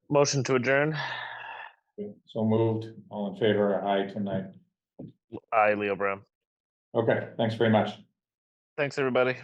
Motion to adjourn. So moved. All in favor, aye tonight. Aye, Leo Brown. Okay, thanks very much. Thanks, everybody.